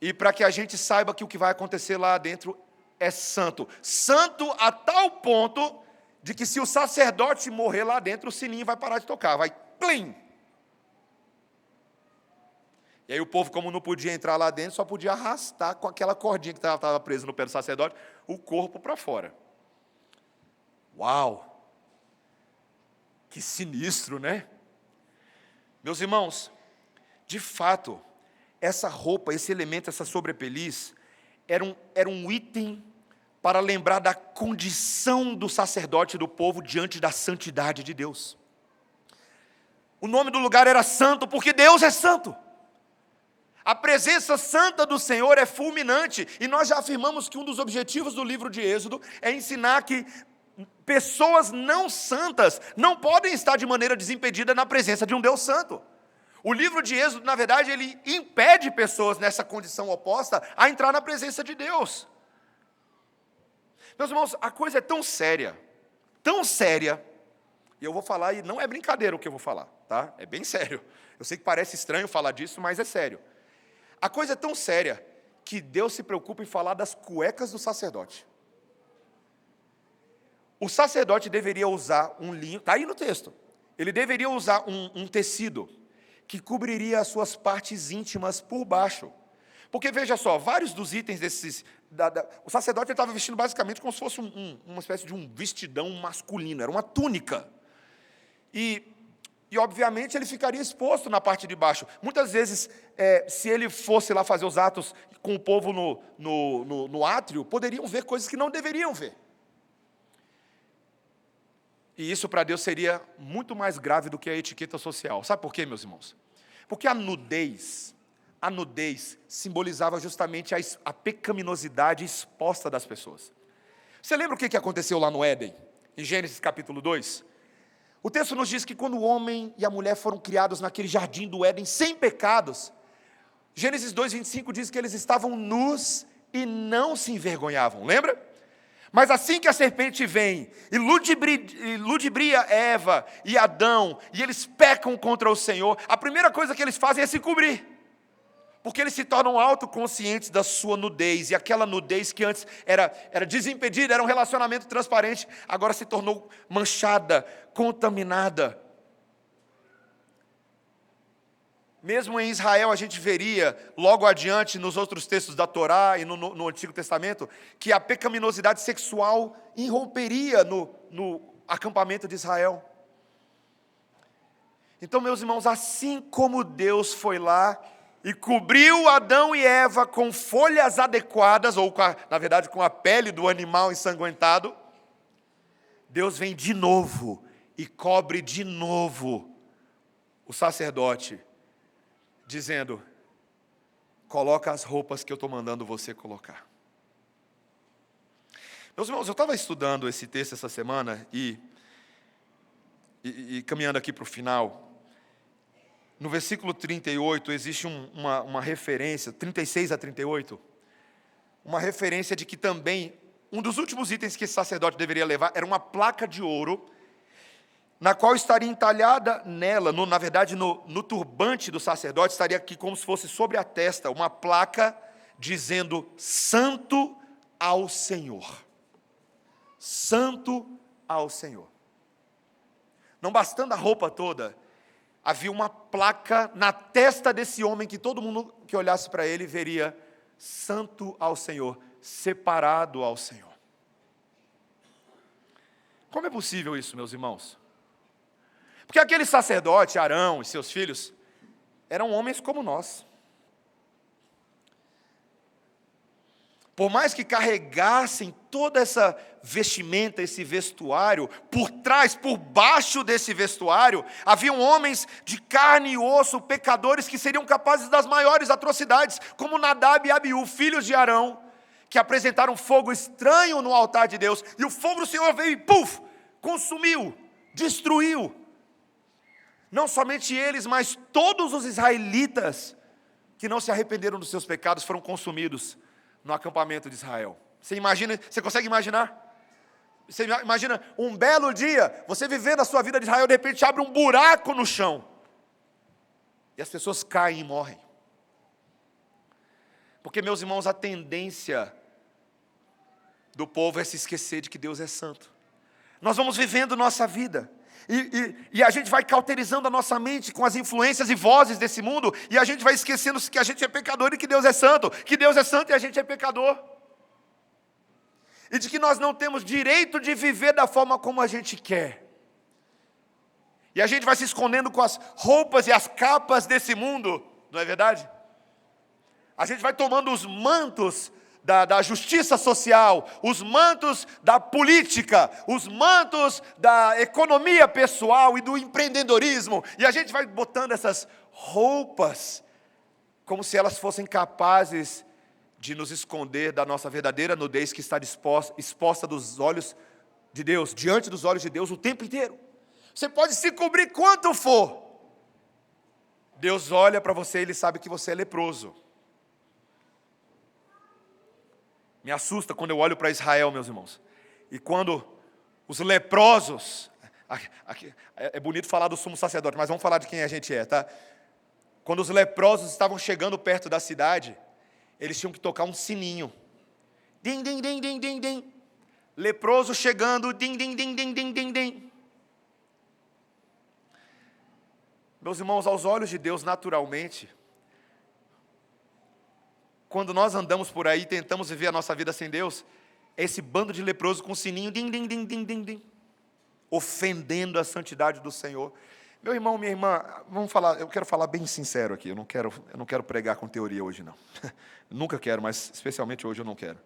e para que a gente saiba que o que vai acontecer lá dentro é santo. Santo a tal ponto de que se o sacerdote morrer lá dentro, o sininho vai parar de tocar, vai plim! E aí o povo, como não podia entrar lá dentro, só podia arrastar com aquela cordinha que estava presa no pé do sacerdote, o corpo para fora. Uau! Que sinistro, né? Meus irmãos, de fato, essa roupa, esse elemento, essa sobrepeliz, era um item para lembrar da condição do sacerdote e do povo diante da santidade de Deus. O nome do lugar era santo, porque Deus é santo. A presença santa do Senhor é fulminante, e nós já afirmamos que um dos objetivos do livro de Êxodo é ensinar que pessoas não santas não podem estar de maneira desimpedida na presença de um Deus santo. O livro de Êxodo, na verdade, ele impede pessoas nessa condição oposta a entrar na presença de Deus. Meus irmãos, a coisa é tão séria, e eu vou falar, e não é brincadeira o que eu vou falar, tá? É bem sério. Eu sei que parece estranho falar disso, mas é sério. A coisa é tão séria que Deus se preocupa em falar das cuecas do sacerdote. O sacerdote deveria usar um linho, está aí no texto, ele deveria usar um tecido que cobriria as suas partes íntimas por baixo. Porque, veja só, vários dos itens desses... o sacerdote estava vestindo basicamente como se fosse uma espécie de um vestidão masculino, era uma túnica. E obviamente, ele ficaria exposto na parte de baixo. Muitas vezes, se ele fosse lá fazer os atos com o povo no átrio, poderiam ver coisas que não deveriam ver. E isso para Deus seria muito mais grave do que a etiqueta social. Sabe por quê, meus irmãos? Porque a nudez simbolizava justamente a pecaminosidade exposta das pessoas. Você lembra o que aconteceu lá no Éden, em Gênesis capítulo 2? O texto nos diz que quando o homem e a mulher foram criados naquele jardim do Éden sem pecados, Gênesis 2:25 diz que eles estavam nus e não se envergonhavam, lembra? Mas assim que a serpente vem e ludibria Eva e Adão, e eles pecam contra o Senhor, a primeira coisa que eles fazem é se cobrir. Porque eles se tornam autoconscientes da sua nudez, e aquela nudez que antes era desimpedida, era um relacionamento transparente, agora se tornou manchada, contaminada. Mesmo em Israel, a gente veria, logo adiante, nos outros textos da Torá e no Antigo Testamento, que a pecaminosidade sexual irromperia no acampamento de Israel. Então, meus irmãos, assim como Deus foi lá e cobriu Adão e Eva com folhas adequadas, ou na verdade com a pele do animal ensanguentado, Deus vem de novo e cobre de novo o sacerdote, dizendo: coloca as roupas que eu estou mandando você colocar. Meus irmãos, eu estava estudando esse texto essa semana e caminhando aqui para o final. No versículo 38 existe uma referência, 36 a 38, uma referência de que também um dos últimos itens que esse sacerdote deveria levar era uma placa de ouro, na qual estaria entalhada nela, na verdade no turbante do sacerdote, estaria aqui como se fosse sobre a testa, uma placa dizendo: Santo ao Senhor. Santo ao Senhor. Não bastando a roupa toda, havia uma placa na testa desse homem que todo mundo que olhasse para ele veria: Santo ao Senhor, separado ao Senhor. Como é possível isso, meus irmãos? Porque aquele sacerdote, Arão e seus filhos, eram homens como nós. Por mais que carregassem toda essa vestimenta, esse vestuário, por trás, por baixo desse vestuário, haviam homens de carne e osso, pecadores, que seriam capazes das maiores atrocidades, como Nadab e Abiú, filhos de Arão, que apresentaram fogo estranho no altar de Deus, e o fogo do Senhor veio e, puf, consumiu, destruiu. Não somente eles, mas todos os israelitas que não se arrependeram dos seus pecados foram consumidos no acampamento de Israel. Você consegue imaginar? Você imagina um belo dia, você vivendo a sua vida de Israel, de repente abre um buraco no chão, e as pessoas caem e morrem. Porque, meus irmãos, a tendência do povo é se esquecer de que Deus é santo. Nós vamos vivendo nossa vida, e a gente vai cauterizando a nossa mente com as influências e vozes desse mundo, e a gente vai esquecendo que a gente é pecador e que Deus é santo, e a gente é pecador, e de que nós não temos direito de viver da forma como a gente quer, e a gente vai se escondendo com as roupas e as capas desse mundo, não é verdade? A gente vai tomando os mantos da justiça social, os mantos da política, os mantos da economia pessoal e do empreendedorismo, e a gente vai botando essas roupas como se elas fossem capazes de nos esconder da nossa verdadeira nudez, que está exposta dos olhos de Deus, diante dos olhos de Deus o tempo inteiro. Você pode se cobrir quanto for, Deus olha para você e Ele sabe que você é leproso. Me assusta quando eu olho para Israel, meus irmãos. E quando os leprosos, é bonito falar do sumo sacerdote, mas vamos falar de quem a gente é, tá? Quando os leprosos estavam chegando perto da cidade, eles tinham que tocar um sininho. Din, din, din, din, din, din. Leproso chegando, din, din, din, din, din, din, din. Meus irmãos, aos olhos de Deus, naturalmente, quando nós andamos por aí e tentamos viver a nossa vida sem Deus, é esse bando de leproso com sininho, din, din, din, din, din, din, ofendendo a santidade do Senhor. Meu irmão, minha irmã, vamos falar, eu quero falar bem sincero aqui, eu não quero pregar com teoria hoje, não. Nunca quero, mas especialmente hoje eu não quero.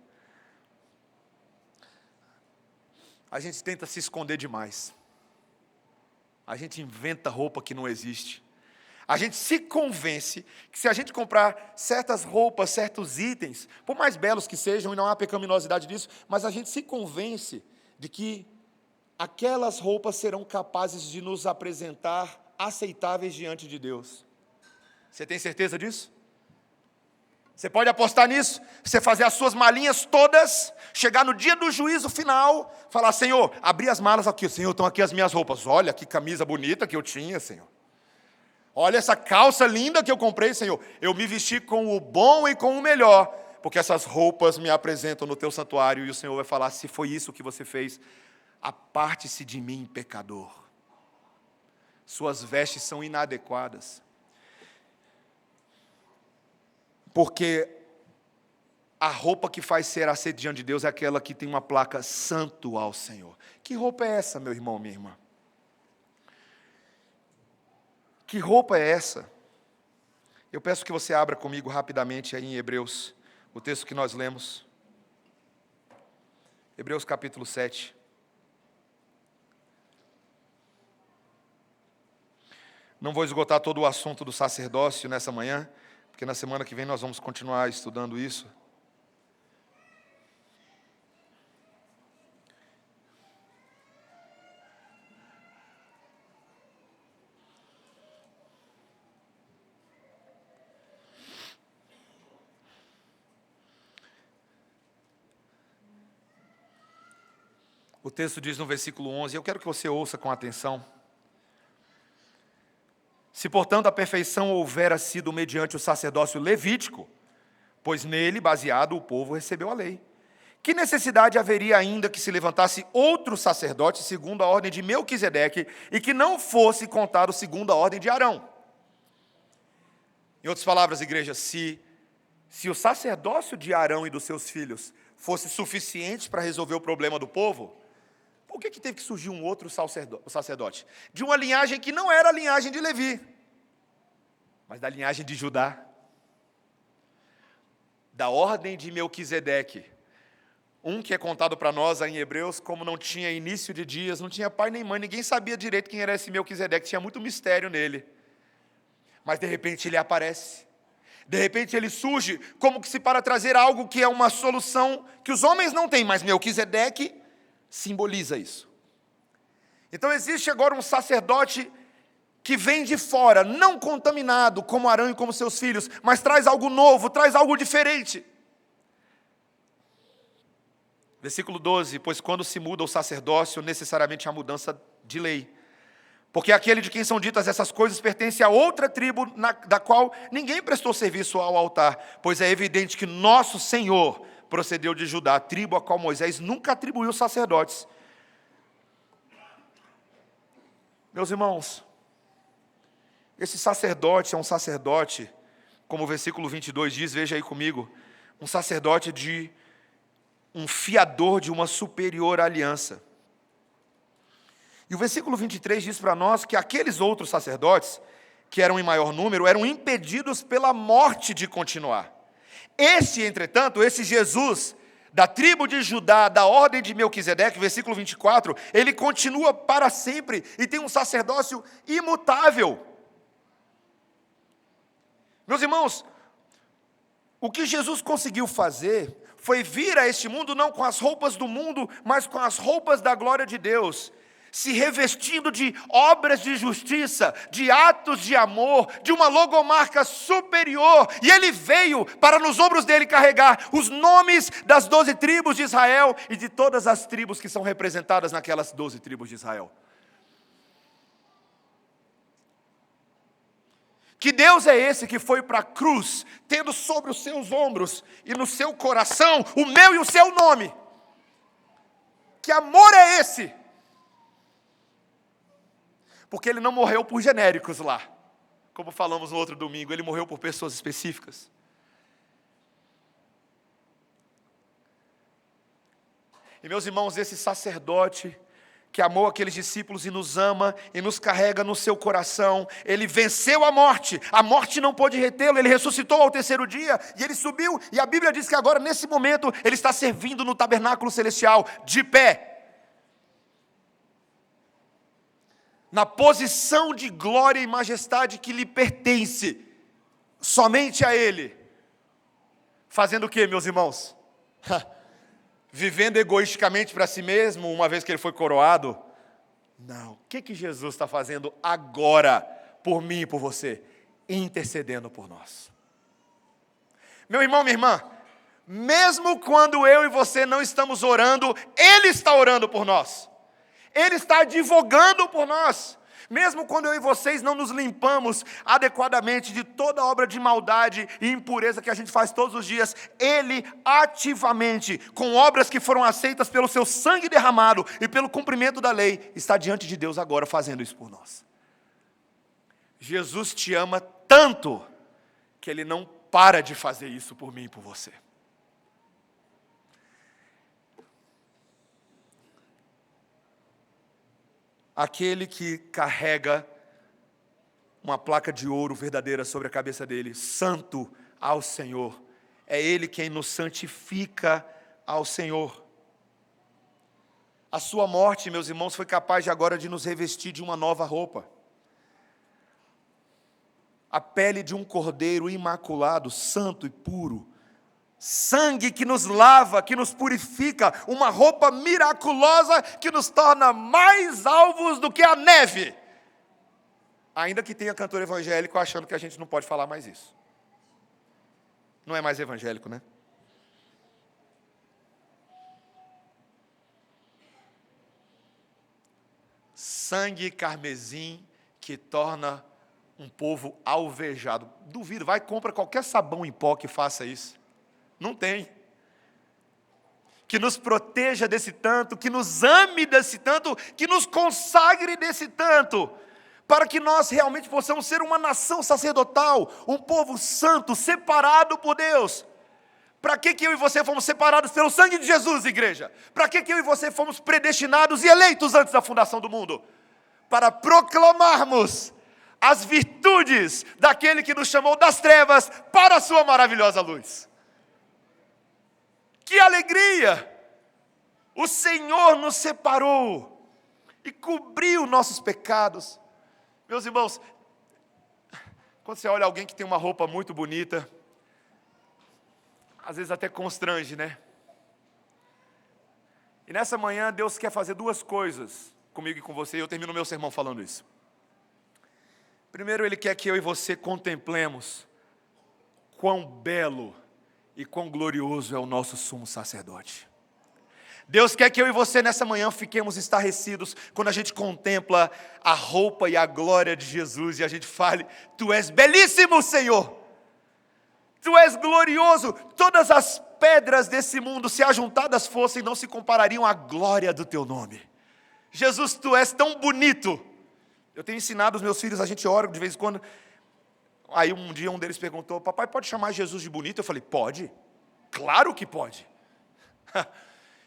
A gente tenta se esconder demais. A gente inventa roupa que não existe. A gente se convence que se a gente comprar certas roupas, certos itens, por mais belos que sejam, e não há pecaminosidade disso, mas a gente se convence de que aquelas roupas serão capazes de nos apresentar aceitáveis diante de Deus. Você tem certeza disso? Você pode apostar nisso? Você fazer as suas malinhas todas, chegar no dia do juízo final, falar: Senhor, abri as malas aqui, Senhor, estão aqui as minhas roupas. Olha que camisa bonita que eu tinha, Senhor. Olha essa calça linda que eu comprei, Senhor. Eu me vesti com o bom e com o melhor, porque essas roupas me apresentam no teu santuário. E o Senhor vai falar: se foi isso que você fez, aparte-se de mim, pecador. Suas vestes são inadequadas. Porque a roupa que faz ser aceito diante de Deus é aquela que tem uma placa: santo ao Senhor. Que roupa é essa, meu irmão, minha irmã? Que roupa é essa? Eu peço que você abra comigo rapidamente aí em Hebreus, o texto que nós lemos. Hebreus capítulo 7. Não vou esgotar todo o assunto do sacerdócio nessa manhã, porque na semana que vem nós vamos continuar estudando isso. O texto diz no versículo 11, eu quero que você ouça com atenção. Se, portanto, a perfeição houvera sido mediante o sacerdócio levítico, pois nele, baseado, o povo recebeu a lei. Que necessidade haveria ainda que se levantasse outro sacerdote segundo a ordem de Melquisedeque e que não fosse contado segundo a ordem de Arão? Em outras palavras, igreja, se o sacerdócio de Arão e dos seus filhos fosse suficiente para resolver o problema do povo, por que teve que surgir um outro sacerdote? De uma linhagem que não era a linhagem de Levi, mas da linhagem de Judá. Da ordem de Melquisedeque. Um que é contado para nós aí em Hebreus, como não tinha início de dias, não tinha pai nem mãe, ninguém sabia direito quem era esse Melquisedeque, tinha muito mistério nele. Mas de repente ele aparece. De repente ele surge como que se para trazer algo que é uma solução que os homens não têm, mas Melquisedeque simboliza isso. Então existe agora um sacerdote que vem de fora, não contaminado como Arão e como seus filhos, mas traz algo novo, traz algo diferente. Versículo 12, pois quando se muda o sacerdócio, necessariamente há mudança de lei. Porque aquele de quem são ditas essas coisas pertence a outra tribo, da qual ninguém prestou serviço ao altar, pois é evidente que nosso Senhor procedeu de Judá, a tribo a qual Moisés nunca atribuiu sacerdotes. Meus irmãos, esse sacerdote é um sacerdote, como o versículo 22 diz, veja aí comigo, um sacerdote um fiador de uma superior aliança. E o versículo 23 diz para nós que aqueles outros sacerdotes, que eram em maior número, eram impedidos pela morte de continuar. Entretanto, esse Jesus, da tribo de Judá, da ordem de Melquisedeque, versículo 24, ele continua para sempre e tem um sacerdócio imutável. Meus irmãos, o que Jesus conseguiu fazer foi vir a este mundo não com as roupas do mundo, mas com as roupas da glória de Deus, se revestindo de obras de justiça, de atos de amor, de uma logomarca superior, e ele veio para nos ombros dele carregar os nomes das 12 tribos de Israel e de todas as tribos que são representadas naquelas 12 tribos de Israel. Que Deus é esse que foi para a cruz, tendo sobre os seus ombros e no seu coração o meu e o seu nome? Que amor é esse? Porque ele não morreu por genéricos lá, como falamos no outro domingo, ele morreu por pessoas específicas. E meus irmãos, esse sacerdote que amou aqueles discípulos e nos ama e nos carrega no seu coração, ele venceu a morte não pôde retê-lo, ele ressuscitou ao terceiro dia, e ele subiu, e a Bíblia diz que agora, nesse momento, ele está servindo no tabernáculo celestial, de pé, na posição de glória e majestade que lhe pertence, somente a ele. Fazendo o que, meus irmãos? Vivendo egoisticamente para si mesmo, uma vez que ele foi coroado? Não. O que Jesus está fazendo agora, por mim e por você? Intercedendo por nós. Meu irmão, minha irmã, mesmo quando eu e você não estamos orando, ele está orando por nós. Ele está advogando por nós. Mesmo quando eu e vocês não nos limpamos adequadamente de toda obra de maldade e impureza que a gente faz todos os dias, Ele ativamente, com obras que foram aceitas pelo seu sangue derramado e pelo cumprimento da lei, está diante de Deus agora fazendo isso por nós. Jesus te ama tanto que Ele não para de fazer isso por mim e por você. Aquele que carrega uma placa de ouro verdadeira sobre a cabeça dele. Santo ao Senhor. É Ele quem nos santifica ao Senhor. A sua morte, meus irmãos, foi capaz de agora de nos revestir de uma nova roupa. A pele de um cordeiro imaculado, santo e puro. Sangue que nos lava, que nos purifica. Uma roupa miraculosa que nos torna mais alvos do que a neve. Ainda que tenha cantor evangélico achando que a gente não pode falar mais isso. Não é mais evangélico, né? Sangue carmesim que torna um povo alvejado. Duvido, vai e compra qualquer sabão em pó que faça isso. Não tem. Que nos proteja desse tanto, que nos ame desse tanto, que nos consagre desse tanto, para que nós realmente possamos ser uma nação sacerdotal, um povo santo, separado por Deus. Para que eu e você fomos separados pelo sangue de Jesus, igreja? Para que eu e você fomos predestinados e eleitos antes da fundação do mundo? Para proclamarmos as virtudes daquele que nos chamou das trevas para a sua maravilhosa luz. Que alegria! O Senhor nos separou e cobriu nossos pecados. Meus irmãos, quando você olha alguém que tem uma roupa muito bonita, às vezes até constrange, né? E nessa manhã Deus quer fazer duas coisas comigo e com você, e eu termino meu sermão falando isso. Primeiro, Ele quer que eu e você contemplemos quão belo e quão glorioso é o nosso sumo sacerdote. Deus quer que eu e você nessa manhã fiquemos estarrecidos quando a gente contempla a roupa e a glória de Jesus e a gente fale: Tu és belíssimo, Senhor! Tu és glorioso! Todas as pedras desse mundo, se ajuntadas fossem, não se comparariam à glória do Teu nome. Jesus, Tu és tão bonito! Eu tenho ensinado os meus filhos, a gente ora de vez em quando. Aí um dia um deles perguntou: Papai, pode chamar Jesus de bonito? Eu falei: Pode, claro que pode.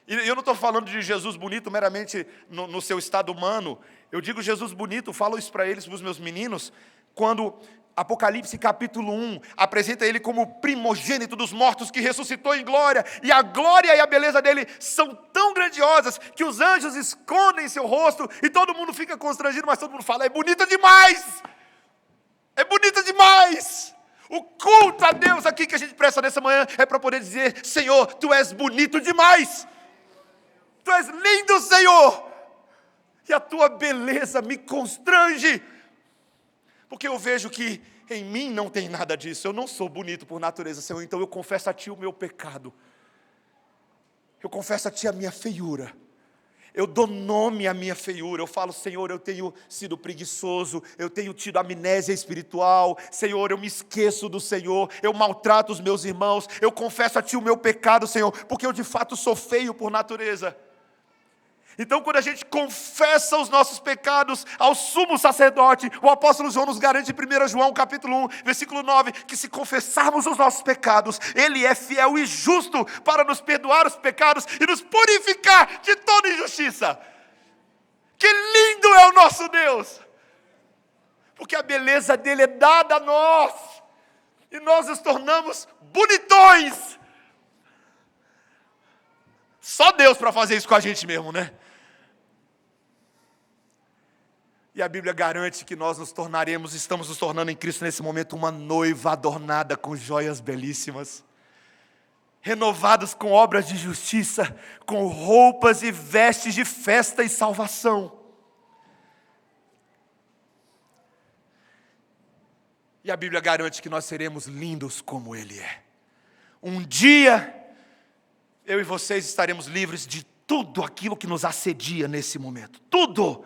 E eu não estou falando de Jesus bonito meramente no seu estado humano. Eu digo Jesus bonito, falo isso para eles, para os meus meninos, quando Apocalipse capítulo 1 apresenta Ele como o primogênito dos mortos que ressuscitou em glória, e a glória e a beleza dele são tão grandiosas que os anjos escondem seu rosto e todo mundo fica constrangido, mas todo mundo fala: é bonita demais! É bonita demais! O culto a Deus aqui que a gente presta nessa manhã é para poder dizer: Senhor, Tu és bonito demais! Tu és lindo, Senhor! E a Tua beleza me constrange, porque eu vejo que em mim não tem nada disso. Eu não sou bonito por natureza, Senhor, então eu confesso a Ti o meu pecado. Eu confesso a Ti a minha feiura. Eu dou nome à minha feiura. Eu falo: Senhor, eu tenho sido preguiçoso, eu tenho tido amnésia espiritual. Senhor, eu me esqueço do Senhor, eu maltrato os meus irmãos. Eu confesso a Ti o meu pecado, Senhor, porque eu de fato sou feio por natureza. Então, quando a gente confessa os nossos pecados ao sumo sacerdote, o apóstolo João nos garante em 1 João capítulo 1, versículo 9, que se confessarmos os nossos pecados, Ele é fiel e justo para nos perdoar os pecados e nos purificar de toda injustiça. Que lindo é o nosso Deus! Porque a beleza dele é dada a nós, e nós nos tornamos bonitões. Só Deus para fazer isso com a gente mesmo, né? E a Bíblia garante que nós estamos nos tornando em Cristo nesse momento uma noiva adornada com joias belíssimas, renovados com obras de justiça, com roupas e vestes de festa e salvação. E a Bíblia garante que nós seremos lindos como Ele é. Um dia eu e vocês estaremos livres de tudo aquilo que nos assedia nesse momento. Tudo!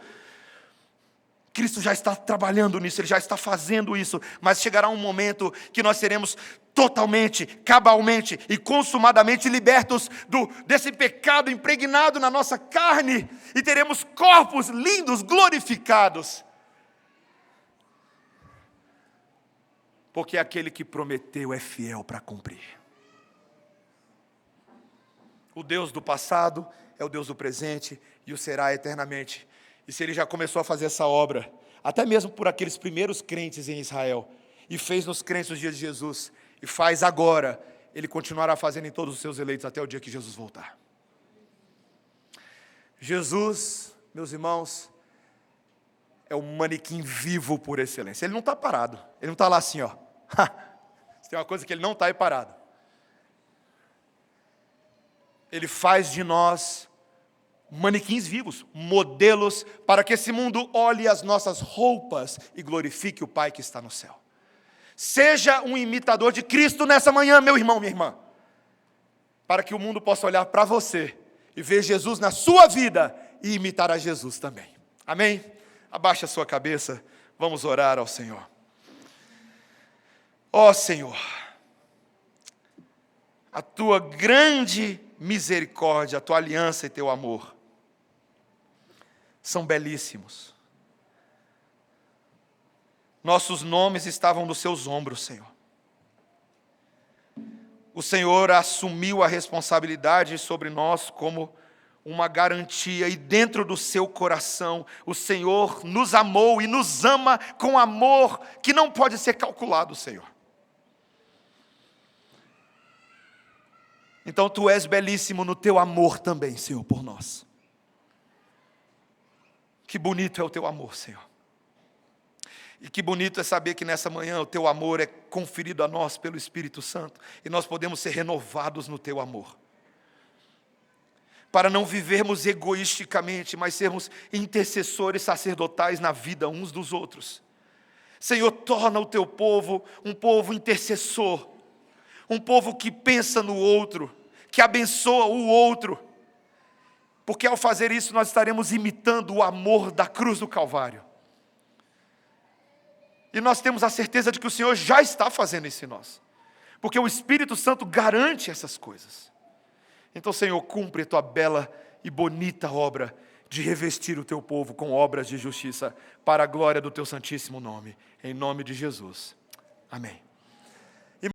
Cristo já está trabalhando nisso, Ele já está fazendo isso. Mas chegará um momento que nós seremos totalmente, cabalmente e consumadamente libertos desse pecado impregnado na nossa carne. E teremos corpos lindos, glorificados. Porque aquele que prometeu é fiel para cumprir. O Deus do passado é o Deus do presente e o será eternamente. E se Ele já começou a fazer essa obra, até mesmo por aqueles primeiros crentes em Israel, e fez nos crentes nos dias de Jesus, e faz agora, Ele continuará fazendo em todos os seus eleitos até o dia que Jesus voltar. Jesus, meus irmãos, é o manequim vivo por excelência. Ele não está parado, Ele não está lá assim, ó. Se tem uma coisa que Ele não está, é parado. Ele faz de nós manequins vivos, modelos, para que esse mundo olhe as nossas roupas e glorifique o Pai que está no céu. Seja um imitador de Cristo nessa manhã, meu irmão, minha irmã, para que o mundo possa olhar para você e ver Jesus na sua vida e imitar a Jesus também. Amém? Abaixe a sua cabeça, vamos orar ao Senhor. Ó Senhor, a tua grande misericórdia, a tua aliança e teu amor são belíssimos. Nossos nomes estavam nos seus ombros, Senhor. O Senhor assumiu a responsabilidade sobre nós como uma garantia, e dentro do seu coração, o Senhor nos amou e nos ama com amor que não pode ser calculado, Senhor. Então, Tu és belíssimo no Teu amor também, Senhor, por nós. Que bonito é o Teu amor, Senhor. E que bonito é saber que nessa manhã o Teu amor é conferido a nós pelo Espírito Santo, e nós podemos ser renovados no Teu amor. Para não vivermos egoisticamente, mas sermos intercessores sacerdotais na vida uns dos outros. Senhor, torna o Teu povo um povo intercessor, um povo que pensa no outro, que abençoa o outro, porque ao fazer isso nós estaremos imitando o amor da cruz do Calvário. E nós temos a certeza de que o Senhor já está fazendo isso em nós, porque o Espírito Santo garante essas coisas. Então, Senhor, cumpre a Tua bela e bonita obra de revestir o Teu povo com obras de justiça, para a glória do Teu santíssimo nome, em nome de Jesus. Amém.